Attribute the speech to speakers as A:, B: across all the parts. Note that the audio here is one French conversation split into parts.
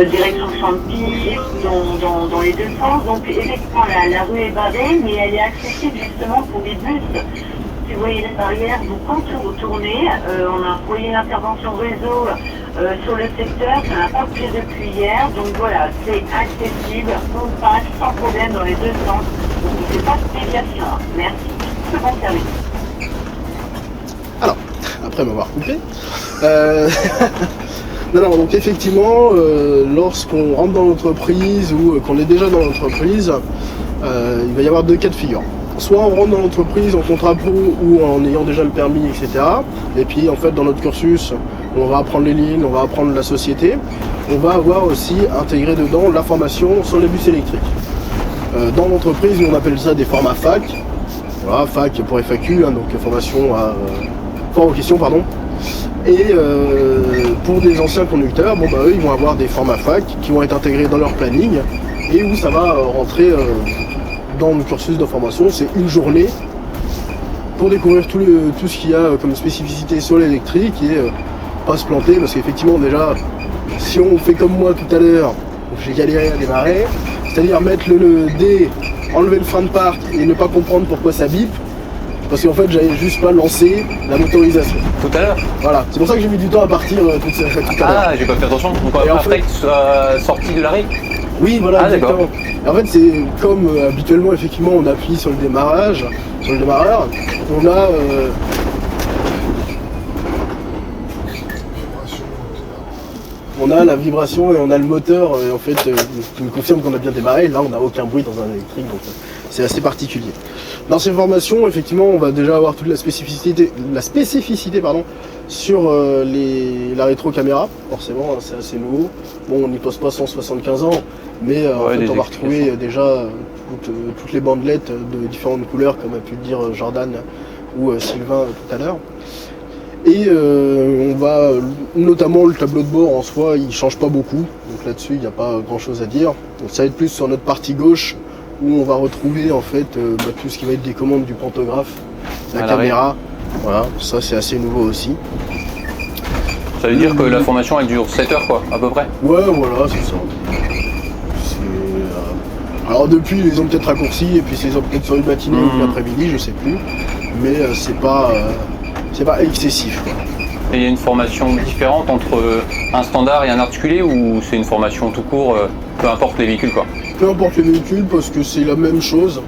A: direction Champy, dans les deux sens. Donc effectivement, la rue est barrée, mais elle est accessible justement pour les bus. Si vous voyez les barrières, donc quand vous tournez, on a envoyé une intervention réseau sur le secteur, ça n'a pas pris depuis hier, donc voilà, c'est accessible, on passe sans problème dans les deux sens, donc il ne fait pas de déviation. Merci. Très bon service.
B: Alors, après m'avoir coupé, non, donc effectivement, lorsqu'on rentre dans l'entreprise ou qu'on est déjà dans l'entreprise, il va y avoir deux cas de figure. Soit on rentre dans l'entreprise en contrat pro ou en ayant déjà le permis, etc. Et puis en fait dans notre cursus, on va apprendre les lignes, on va apprendre la société. On va avoir aussi intégré dedans la formation sur les bus électriques. Dans l'entreprise, on appelle ça des formats fac. Voilà, fac pour FAQ, hein, donc formation à fort aux questions, pardon. Et pour des anciens conducteurs, bon bah eux ils vont avoir des formats fac qui vont être intégrés dans leur planning et où ça va rentrer dans le cursus de formation. C'est une journée pour découvrir tout ce qu'il y a comme spécificité sur l'électrique et pas se planter, parce qu'effectivement déjà si on fait comme moi tout à l'heure, j'ai galéré à démarrer, c'est-à-dire mettre le D, enlever le frein de parc et ne pas comprendre pourquoi ça bip, parce qu'en fait j'avais juste pas lancé la motorisation.
C: Tout à l'heure.
B: Voilà, c'est pour ça que j'ai mis du temps à partir tout à l'heure.
C: Ah, j'ai pas fait attention. Donc après que tu sois sorti de l'arrêt.
B: Oui, voilà,
C: ah,
B: exactement. Et en fait, c'est comme habituellement, effectivement, on appuie sur le démarrage, sur le démarreur, on a la vibration et on a le moteur en fait qui nous confirme qu'on a bien démarré. Là, on n'a aucun bruit dans un électrique, donc c'est assez particulier. Dans ces formations, effectivement, on va déjà avoir toute la spécificité sur la rétro-caméra. Forcément, hein, c'est assez nouveau. Bon, on n'y pose pas 175 ans, mais en fait, on va retrouver déjà toutes les bandelettes de différentes couleurs, comme a pu le dire Jordan ou Sylvain tout à l'heure. Et on va, notamment le tableau de bord en soi, il change pas beaucoup, donc là-dessus il n'y a pas grand chose à dire. Donc ça va être plus sur notre partie gauche où on va retrouver en fait tout ce qui va être des commandes du pantographe, la caméra, voilà, ça c'est assez nouveau aussi.
C: Ça veut dire que la formation elle dure 7 heures quoi, à peu près?
B: Ouais, voilà, c'est ça. Alors depuis ils ont peut-être raccourci et puis c'est peut-être sur une matinée ou l'après-midi, je sais plus, mais c'est pas excessif quoi.
C: Et il y a une formation différente entre un standard et un articulé ou c'est une formation tout court, peu importe les véhicules quoi?
B: Peu importe les véhicules parce que c'est la même chose,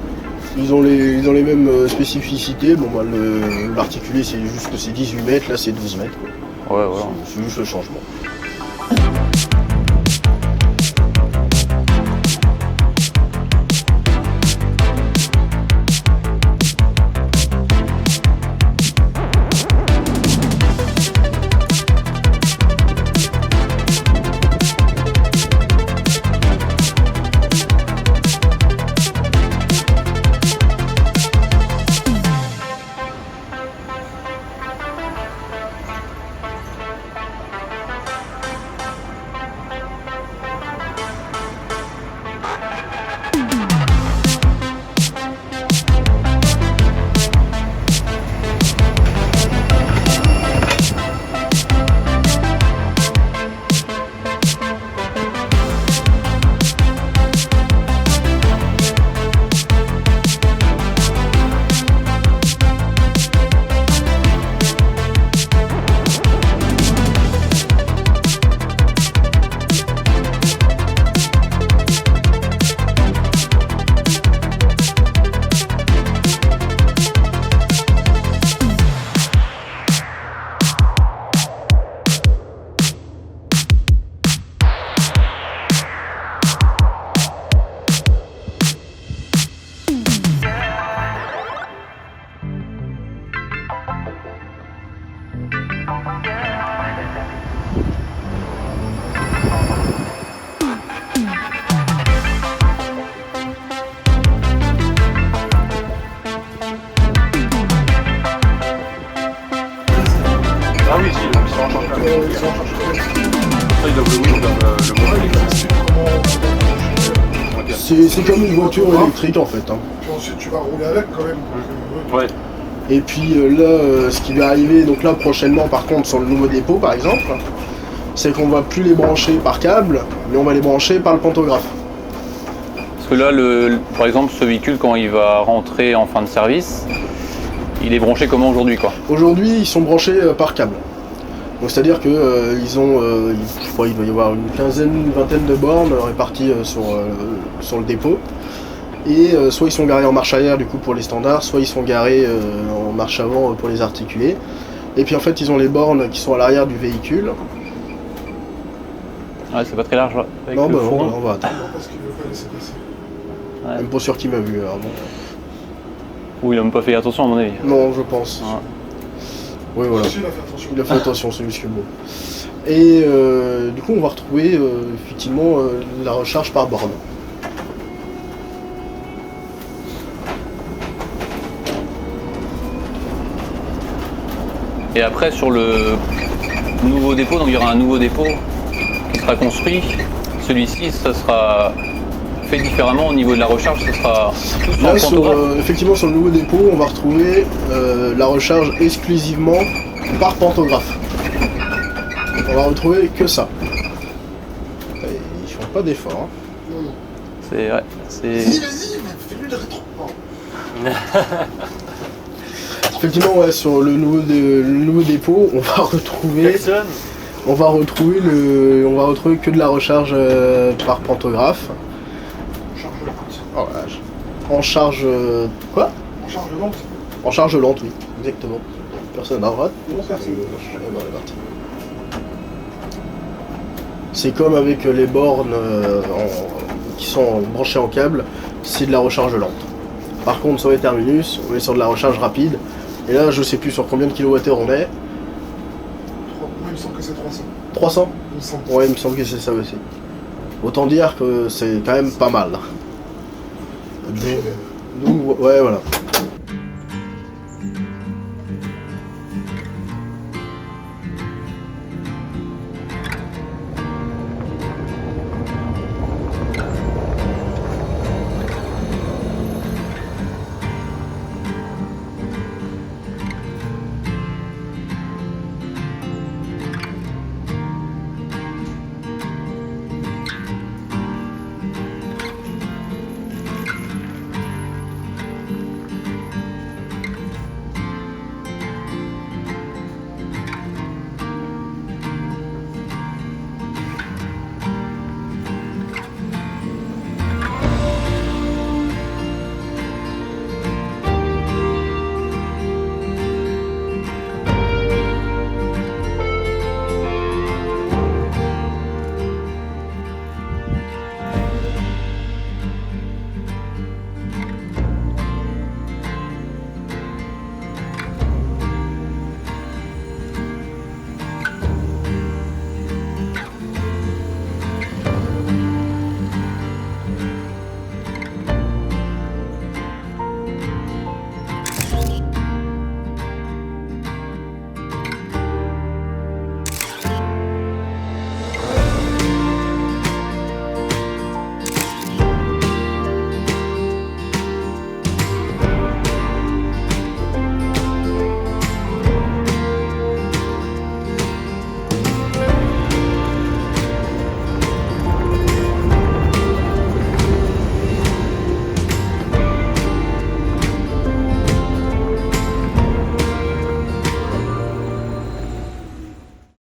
B: ils ont les mêmes spécificités. Bon bah l'articulé c'est juste que c'est 18 mètres, là c'est 12 mètres quoi.
C: Ouais, voilà.
B: C'est juste le changement.
D: Ah oui, si, ils sont en charge. Ça, ils doivent le oui, comme le modèle.
B: C'est comme une voiture électrique en fait. Hein.
E: Ensuite, tu vas rouler avec quand même.
D: Ouais.
B: Et puis là, ce qui va arriver, donc là prochainement par contre sur le nouveau dépôt par exemple, c'est qu'on va plus les brancher par câble, mais on va les brancher par le pantographe.
C: Parce que là, par exemple, ce véhicule, quand il va rentrer en fin de service, il est branché comment aujourd'hui, quoi?
B: Aujourd'hui, ils sont branchés par câble. Donc c'est-à-dire que ils ont, je crois qu'il doit y avoir une vingtaine de bornes réparties sur le dépôt. Et soit ils sont garés en marche arrière du coup pour les standards, soit ils sont garés en marche avant pour les articulés. Et puis en fait ils ont les bornes qui sont à l'arrière du véhicule.
C: Ouais, c'est pas très large avec
B: Non,
C: le
B: bah non,
C: fourgon.
B: on va attendre.
E: Non, parce qu'il veut pas laisser passer.
C: Ouais.
B: Même pas sûr qu'il m'a vu. Alors bon.
C: Ou il a même pas fait attention à mon avis.
B: Non, je pense.
C: Ouais.
B: Oui, voilà.
E: Si, il a fait attention.
B: Il a fait attention, c'est juste que bon. Et du coup on va retrouver effectivement la recharge par borne.
C: Et après, sur le nouveau dépôt, donc il y aura un nouveau dépôt qui sera construit. Celui-ci, ça sera fait différemment au niveau de la recharge, ça sera tout
B: Là,
C: en pantographe.
B: effectivement, sur le nouveau dépôt, on va retrouver la recharge exclusivement par pantographe. On va retrouver que ça. Et ils font pas d'effort. Hein.
E: Non, non.
C: C'est ouais,
E: Vas-y, mais fais-lui le rétro. Non.
B: Effectivement, ouais, sur le nouveau dépôt, on va retrouver que de la recharge par pantographe.
E: Charge lente.
B: Oh, la vache. En charge quoi?
E: En charge lente.
B: En charge lente, oui, exactement. Personne à droite.
E: Non, personne.
B: Bon, elle est partie. C'est comme avec les bornes qui sont branchées en câble, c'est de la recharge lente. Par contre, sur les terminus, on est sur de la recharge rapide. Et là, je sais plus sur combien de kilowattheures on est.
E: Moi, il me semble que c'est 300.
B: 300?
E: Il me semble.
B: Ouais, il me semble que c'est ça aussi. Autant dire que c'est quand même pas mal. Donc, ouais, voilà.